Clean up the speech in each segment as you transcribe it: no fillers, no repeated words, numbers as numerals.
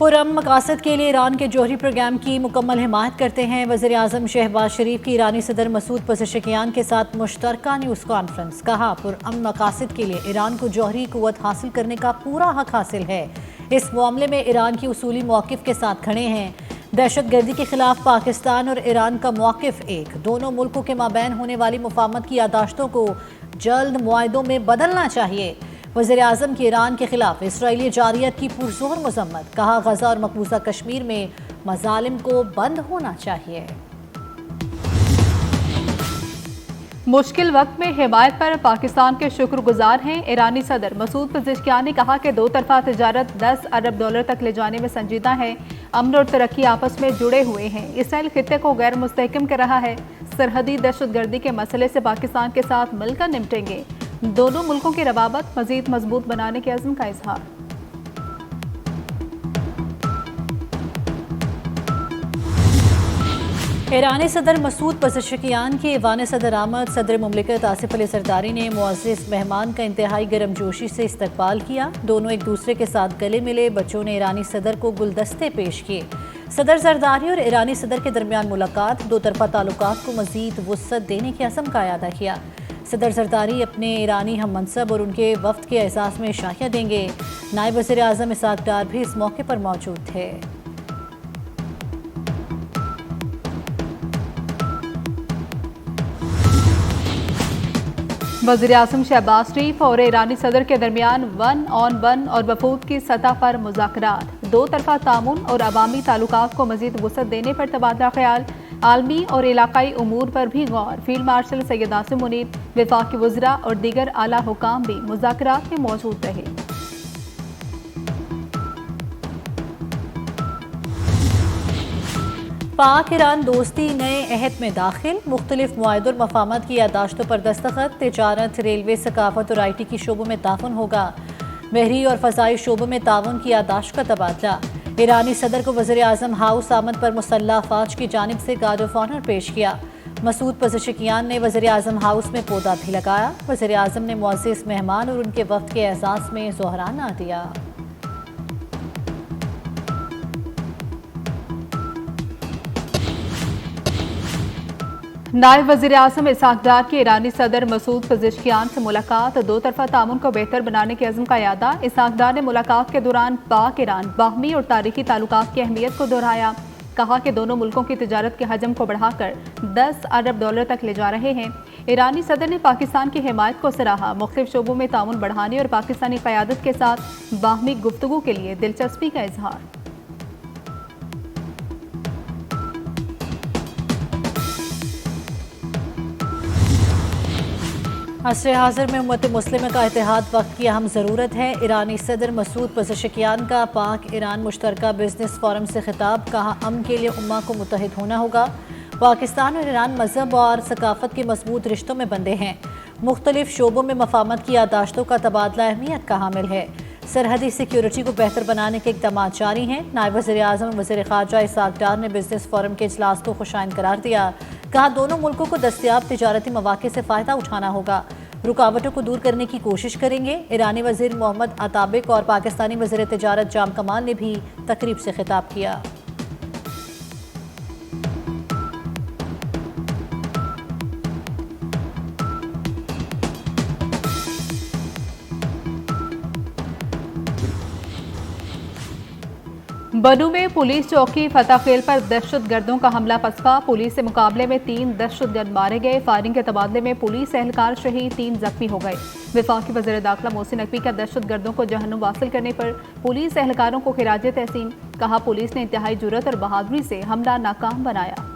पुरअमन मकासद के लिए ईरान के जौहरी प्रोग्राम की मुकम्मल हिमायत करते हैं। वज़ीर आज़म शहबाज शरीफ की ईरानी सदर मसूद पज़ेशकियान के साथ मुश्तरका न्यूज़ कॉन्फ्रेंस। कहा, पुरअमन मकासद के लिए ईरान को जौहरी कुव्वत हासिल करने का पूरा हक हासिल है। इस मामले में ईरान की उसूली मौक़िफ़ के साथ खड़े हैं। दहशत गर्दी के खिलाफ पाकिस्तान और ईरान का मौक़िफ़ एक। दोनों मुल्कों के माबैन होने वाली मुफाहमत की यादाश्तों को जल्द मुआहदों में बदलना चाहिए। वज़ीर आज़म की ईरान के खिलाफ इसराइली जारियत की पुरजोर मज़म्मत। कहा, गजा और मकबूजा कश्मीर में मज़ालिम को बंद होना चाहिए। मुश्किल वक्त में हिमायत पर पाकिस्तान के शुक्रगुजार हैं। ईरानी सदर मसूद पज़ेशकियान ने कहा कि दो तरफा तजारत $10 अरब तक ले जाने में संजीदा है। अमन और तरक्की आपस में जुड़े हुए हैं। इसराइल खित्ते को गैर मुस्तहकम कर रहा है। सरहदी दहशतगर्दी के मसले से पाकिस्तान के साथ मिलकर निपटेंगे। दोनों मुल्कों की रवाबत मजीद मजबूत बनाने के अज़्म का इजहार। ईरानी सदर मसूद पज़ेशकियान के ईवान सदर आमद सदर मुमलिकत आसिफ अली ज़रदारी ने मुअज़्ज़िज़ मेहमान का इंतहाई गर्मजोशी से इस्तकबाल किया। दोनों एक दूसरे के साथ गले मिले। बच्चों ने ईरानी सदर को गुलदस्ते पेश किए। सदर ज़रदारी और ईरानी सदर के दरमियान मुलाकात दो तरफा ताल्लुकात को मज़ीद वुसअत देने के अज़्म का अदा किया। सदर ज़रदारी अपने ईरानी हम मनसब और उनके वफ़द के एहसास में शाखियाँ देंगे। नायब वज़ीर आज़म इसहाक़ डार भी इस मौके पर मौजूद थे। वज़ीर आज़म शहबाज शरीफ और ईरानी सदर के दरमियान 1-on-1 और वफूद की सतह पर मुज़ाकरात। दो तरफा तामुन और अवामी ताल्लुकात को मज़ीद वुसअत देने पर तबादला ख्याल। आलमी और इलाकाई उमूर पर भी गौर। फील्ड मार्शल सैयद आसिम मुनीर, वफाकी वज़रा और दीगर आला हुकाम भी मुज़ाकरात में मौजूद रहे। पाक ईरान दोस्ती नए अहद में दाखिल। मुख्तलिफ मुआहदों और मफाहमत की यादाश्तों पर दस्तखत। तिजारत, रेलवे, सकाफत और IT की शोबों में ताउन होगा। बहरी और फ़ज़ाई शोबों में ताउन की यादाश्त का तबादला। ईरानी सदर को वज़ीर आज़म हाउस आमद पर मुसल्लह अफ़वाज की जानिब से गार्ड ऑफ ऑनर पेश किया। मसूद पज़ेशकियान ने वज़ीर आज़म हाउस में पौधा भी लगाया। वज़ीर आज़म ने मुअज़्ज़िज़ मेहमान और उनके वफ़द के एहसास में ज़ोहराना दिया। नायब वज़ीर आज़म इसहाक़ डार की ईरानी सदर मसूद पज़ेशकियान से मुलाकात। दो तरफा तामुन को बेहतर बनाने के अज़्म का यादा। इसहाक़ डार ने मुलाकात के दौरान पाक ईरान बाहमी और तारीखी ताल्लुकात की अहमियत को दोहराया। कहा कि दोनों मुल्कों की तिजारत के हजम को बढ़ाकर $10 अरब तक ले जा रहे हैं। ईरानी सदर ने पाकिस्तान की हिमायत को सराहा। मुख्तलिफ शोबों में तामुन बढ़ाने और पाकिस्तानी क़यादत के साथ बाहमी गुफ्तगू के लिए दिलचस्पी का इजहार। असर हाज़िर में उम्मत मुस्लिम का इत्तेहाद वक्त की अहम ज़रूरत है। ईरानी सदर मसूद पज़ेशकियान का पाक ईरान मुश्तरका बिजनेस फोरम से खिताब। कहा, अमन के लिए उम्मा को मुत्तहिद होना होगा। पाकिस्तान और ईरान मजहब और सकाफत के मजबूत रिश्तों में बंधे हैं। मुख्तलिफ शोबों में मफाहमत की यादाश्तों का तबादला अहमियत का हामिल है। सरहदी सिक्योरिटी को बेहतर बनाने के इक़दाम जारी हैं। नायब वज़ीर आज़म और वज़ीर ख़ारजा इसहाक़ डार ने बिजनेस फोरम के इजलास को खुशाइन करार दिया। कहा, दोनों मुल्कों को दस्तयाब तिजारती मौक़े से फ़ायदा उठाना होगा। रुकावटों को दूर करने की कोशिश करेंगे। ईरानी वज़ीर मोहम्मद अताबिक और पाकिस्तानी वज़ीर तिजारत जाम कमाल ने भी तकरीब से खिताब किया। बनू में पुलिस चौकी फताखेल पर दहशतगर्दों का हमला पसपा। पुलिस से मुकाबले में 3 दहशतगर्द मारे गए। फायरिंग के तबादले में पुलिस एहलकार शहीद, 3 जख्मी हो गए। वफाकी वज़ीर दाखिला मोहसिन नकवी का दहशतगर्दों को जहन्नुम वासिल करने पर पुलिस एहलकारों को खिराज तहसीन। कहा, पुलिस ने इंतहाई जुर्रत और बहादुरी से हमला नाकाम बनाया।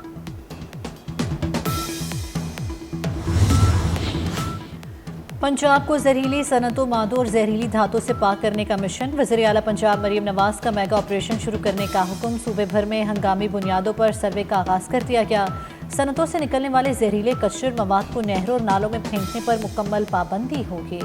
पंजाब को जहरीली सनतों, मादों और जहरीली धातों से पाक करने का मिशन। वज़ीर आला पंजाब मरीम नवाज का मेगा ऑपरेशन शुरू करने का हुक्म। सूबे भर में हंगामी बुनियादों पर सर्वे का आगाज़ कर दिया गया। सनतों से निकलने वाले जहरीले कचरे और मवाद को नहरों और नालों में फेंकने पर मुकम्मल पाबंदी होगी।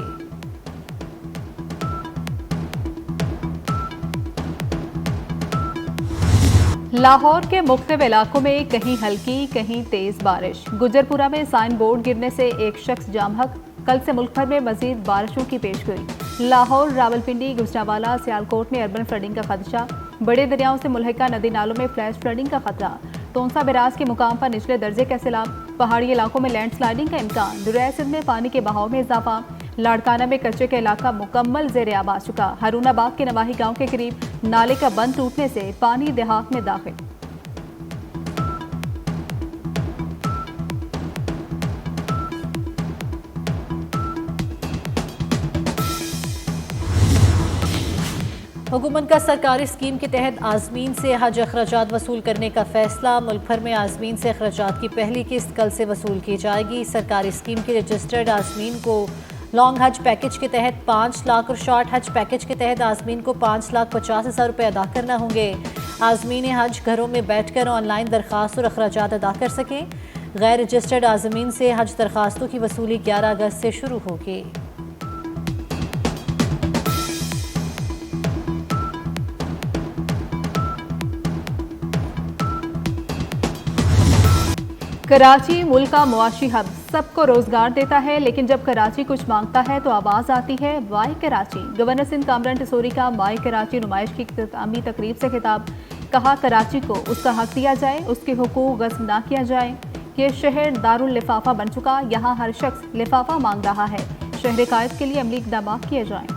लाहौर के मुख्तलिफ इलाकों में कहीं हल्की कहीं तेज बारिश। गुजरपुरा में साइन बोर्ड गिरने से एक शख्स जाम हक। कल से मुल्क भर में मजीद बारिशों की पेशगोई। लाहौर, रावलपिंडी, गुजरांवाला, सियालकोट में अर्बन फ्लडिंग का खदशा। बड़े दरियाओं से मुल्हिका नदी नालों में फ्लैश फ्लडिंग का खतरा। तोंसा बैराज के मुकाम पर निचले दर्जे का सैलाब। पहाड़ी इलाकों में लैंडस्लाइडिंग का इम्कान। दरिया सिंध में पानी के बहाव में इजाफा। लाड़काना में कच्चे का इलाका मुकम्मल जेर आब आ चुका। हारूनाबाद के नवाही गांव के करीब नाले का बंद टूटने से पानी देहात में दाखिल। हुकूमत का सरकारी स्कीम के तहत आज़मीन से हज अखराजात वसूल करने का फैसला। मुल्क भर में आज़मीन से अखराजात की पहली किस्त कल से वसूल की जाएगी। सरकारी स्कीम के रजिस्टर्ड आज़मीन को लॉन्ग हज पैकेज के तहत 5 लाख और शॉर्ट हज पैकेज के तहत आज़मीन को 5,50,000 रुपये अदा करना होंगे। आज़मीन हज घरों में बैठकर ऑनलाइन दरख्वास्त और अखराजात अदा कर सकें। गैर रजिस्टर्ड आज़मीन से हज दरख्वास्तों की वसूली 11 अगस्त से शुरू होगी। कराची मुल्क का मुआशी हब, सबको रोजगार देता है, लेकिन जब कराची कुछ मांगता है तो आवाज आती है वाई कराची। गवर्नर सिंध कामरान टिसोरी का माई कराची नुमाइश की इख्तितामी तकरीब से खिताब। कहा कराची को उसका हक दिया जाए, उसके हुकूक गस्ब ना किया जाए। ये शहर दारुल लिफाफा बन चुका, यहाँ हर शख्स लिफाफा मांग रहा है। शहर कायद के लिए अमली इक़दाम किए जाएं।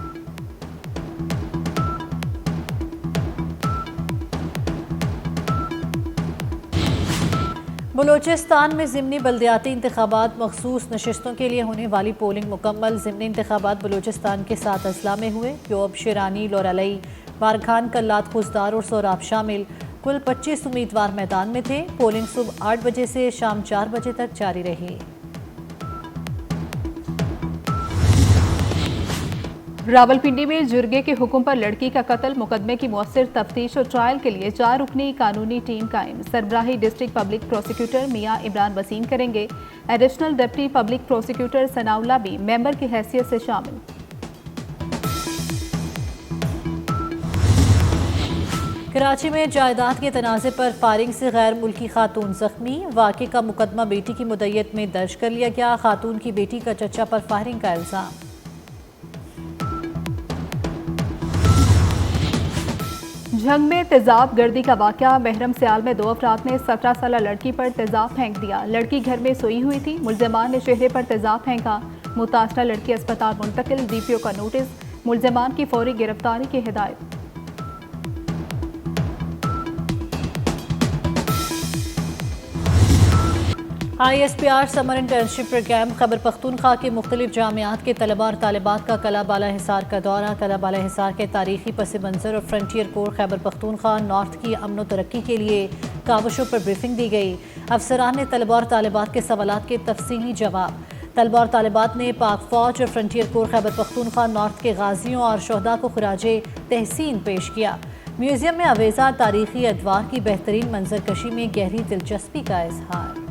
बलूचिस्तान में ज़िमनी बल्दियाती इंतखाबात मखसूस नशिस्तों के लिए होने वाली पोलिंग मुकम्मल। ज़िमनी इंतखाबात बलूचिस्तान के 7 अजला में हुए। योब, शिरानी, लोरालई, बारखान, कल्लात, खुजदार और सोराब शामिल कुल 25 उम्मीदवार मैदान में थे। पोलिंग सुबह 8 बजे से शाम 4 बजे तक जारी रही। रावलपिंडी में जुर्गे के हुक्म पर लड़की का कत्ल, मुकदमे की मौसर तफ्तीश और ट्रायल के लिए 4 रुकनी कानूनी टीम कायम। सरबराही डिस्ट्रिक्ट पब्लिक प्रोसिक्यूटर मियां इमरान वसीम करेंगे। Additional deputy public prosecutor Sanaullah भी मेंबर की हैसियत से शामिल। कराची में जायदाद के तनाज़े पर फायरिंग से गैर मुल्की खातून जख्मी। वाक़े का मुकदमा बेटी की मुद्दत में दर्ज कर लिया गया। खातून की बेटी का चचा पर फायरिंग का इल्ज़ाम। झंग में तेजाब गर्दी का वाक़या। महरम सियाल में 2 अफराद ने 17 साल लड़की पर तेजाब फेंक दिया। लड़की घर में सोई हुई थी। मुल्ज़िमान ने चेहरे पर तेजाब फेंका। मुतासरा लड़की अस्पताल मुंतकिल। DPO का नोटिस। मुल्ज़िमान की फौरी गिरफ्तारी की हिदायत। ISPR summer internship programme. Khyber Pakhtunkhwa के मुख्तलिफ जामियात के तलबा और तालिबात का कला बाला हिसार का दौरा। कला बाला हिसार के तारीखी पस मंज़र और frontier core Khyber Pakhtunkhwa north की अमन व तरक्की के लिए काविशों पर ब्रीफिंग दी गई। अफसरान ने तलबा और तालिबात के सवालात के तफसीली जवाब। तलबा और तालिबात ने पाक फौज और frontier core Khyber Pakhtunkhwa north के गाजियों और शहदा को खराजे तहसीन पेश किया। म्यूजियम में अवेजा तारीखी अदवार की बेहतरीन मंजरकशी में गहरी दिलचस्पी का इजहार।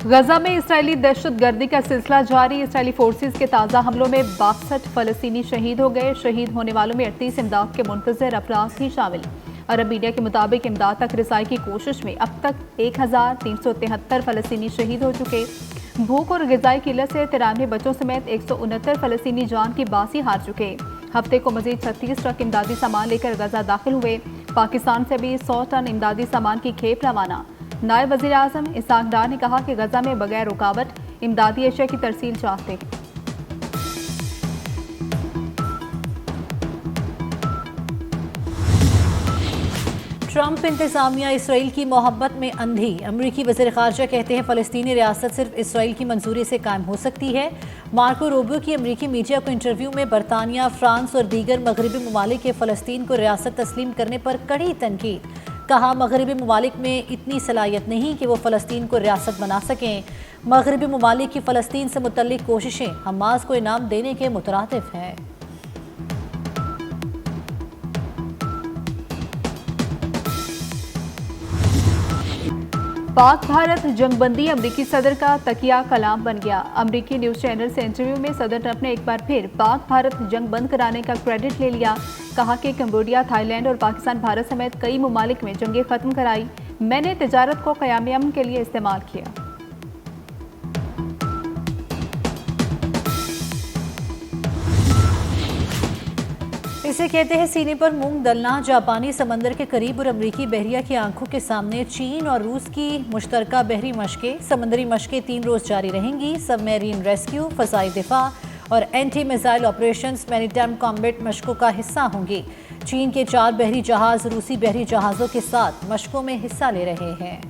गजा में इसराइली दहशत गर्दी का सिलसिला जारी। इसराइली फोर्सेस के ताज़ा हमलों में 62 फलस्तीनी शहीद हो गए। शहीद होने वालों में 38 इमदाद के मुंतज़र अफराद भी शामिल। अरब मीडिया के मुताबिक इमदाद तक रिसाई की कोशिश में अब तक 1373 फलस्तीनी शहीद हो चुके। भूख और ग़िज़ाई किल्लत से 93 बच्चों समेत 169 फलस्तीनी जान की बासी हार चुके। हफ्ते को मजीद 36 ट्रक इमदादी सामान लेकर गजा दाखिल हुए। पाकिस्तान से भी 100 टन इमदादी सामान की खेप रवाना। नायब वज़ीर आज़म इसाक डार ने कहा कि गजा में बगैर रुकावट इमदादी एशिया की तरसील चाहते हैं। ट्रंप इंतजामिया इसराइल की मोहब्बत में अंधी। अमरीकी वज़ीर ख़ारजा कहते हैं फ़लस्तीनी रियासत सिर्फ इसराइल की मंजूरी से कायम हो सकती है। मार्को रूबियो की अमरीकी मीडिया को इंटरव्यू में बरतानिया, फ्रांस और दीगर मगरबी ममालिक के फ़लस्तीन को रियासत तस्लीम करने पर कड़ी तनकीद। कहा मगरबी ममालिक में इतनी सलाहियत नहीं कि वो फ़लस्तीन को रियासत बना सकें। मगरबी ममालिक की फ़लस्तीन से मुतल्लिक कोशिशें हमास को इनाम देने के मुतरादिफ हैं। पाक भारत जंगबंदी अमरीकी सदर का तकिया कलाम बन गया। अमरीकी न्यूज़ चैनल से इंटरव्यू में सदर ट्रंप ने एक बार फिर पाक भारत जंग बंद कराने का क्रेडिट ले लिया। कहा कि कंबोडिया, थाईलैंड और पाकिस्तान भारत समेत कई ममालिक में जंगें खत्म कराई। मैंने तिजारत को क़याम अमन के लिए इस्तेमाल किया। इसे कहते हैं सीने पर मूंग दलना। जापानी समंदर के करीब और अमरीकी बहरिया की आंखों के सामने चीन और रूस की मुश्तरका बहरी मशकें। समंदरी मशकें 3 रोज जारी रहेंगी। सबमरीन रेस्क्यू, फजाई दिफा और anti missile operations maritime combat मशकों का हिस्सा होंगी। चीन के 4 बहरी जहाज रूसी बहरी जहाज़ों के साथ मशकों में हिस्सा ले रहे हैं।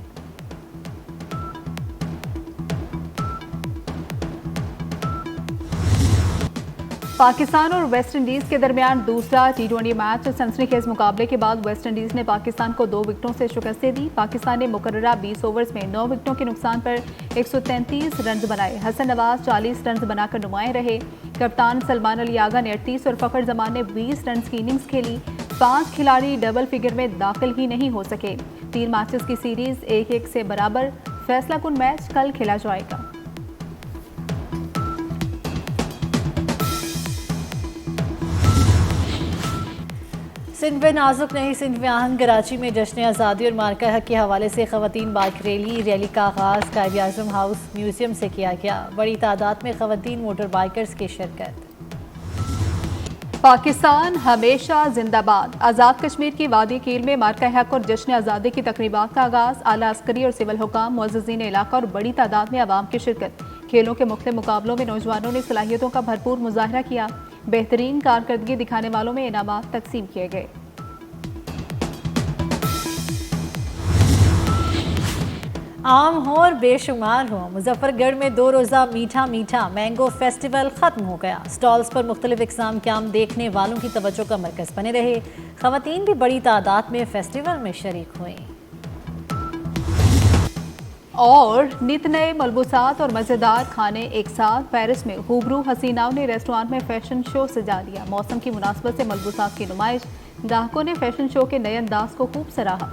पाकिस्तान और वेस्ट इंडीज के दरमियान दूसरा T20 मैच सनसनीखेज मुकाबले के बाद वेस्ट इंडीज ने पाकिस्तान को 2 विकेटों से शिकस्त दी। पाकिस्तान ने मुकर्ररा 20 ओवर्स में 9 विकेटों के नुकसान पर 133 रन बनाए। हसन नवाज 40 रन बनाकर नुमाए रहे। कप्तान सलमान अली आगा ने 38 और फखर जमान ने 20 रन की इनिंग्स खेली। 5 खिलाड़ी डबल फिगर में दाखिल ही नहीं हो सके। 3 मैचेस की सीरीज 1-1 से बराबर। फैसला कुन मैच कल खेला जाएगा। सिंध में नाजुक नहीं, सिंध में आहंग। कराची में जश्न आज़ादी और मार्का हक के हवाले से खवातीन बाइक रैली का आगाज़ कायद-ए-आज़म हाउस म्यूजियम से किया गया। बड़ी तादाद में खवातीन मोटर बाइकर्स की शिरकत। पाकिस्तान हमेशा जिंदाबाद। आज़ाद कश्मीर की वादी कील में मार्का हक और जश्न आज़ादी की तकरीबात का आगाज़। आला अस्करी और सिविल हुकाम, मुअज़्ज़िज़ीन इलाका और बड़ी तादाद में आवाम की शिरकत। खेलों के मुख्तलिफ मुकाबलों में नौजवानों ने सलाहियतों का भरपूर मुजाहरा किया। बेहतरीन कारकर्दगी दिखाने वालों में इनामात तकसीम किए गए। आम हो और बेशुमार हो, मुजफ्फरगढ़ में 2 रोज़ा मीठा मीठा मैंगो फेस्टिवल खत्म हो गया। स्टॉल्स पर मुख्तलिफ इक़साम के आम देखने वालों की तवज्जो का मरकज़ बने रहे। ख़वातीन भी बड़ी तादाद में फेस्टिवल में शरीक हुई और नित नए मलबूसात और मज़ेदार खाने एक साथ। पेरिस में खूबरू हसीनाओं ने रेस्टोरेंट में फैशन शो सजा दिया। मौसम की मुनासबत से मलबूसात की नुमाइश। ग्राहकों ने फैशन शो के नए अंदाज को खूब सराहा।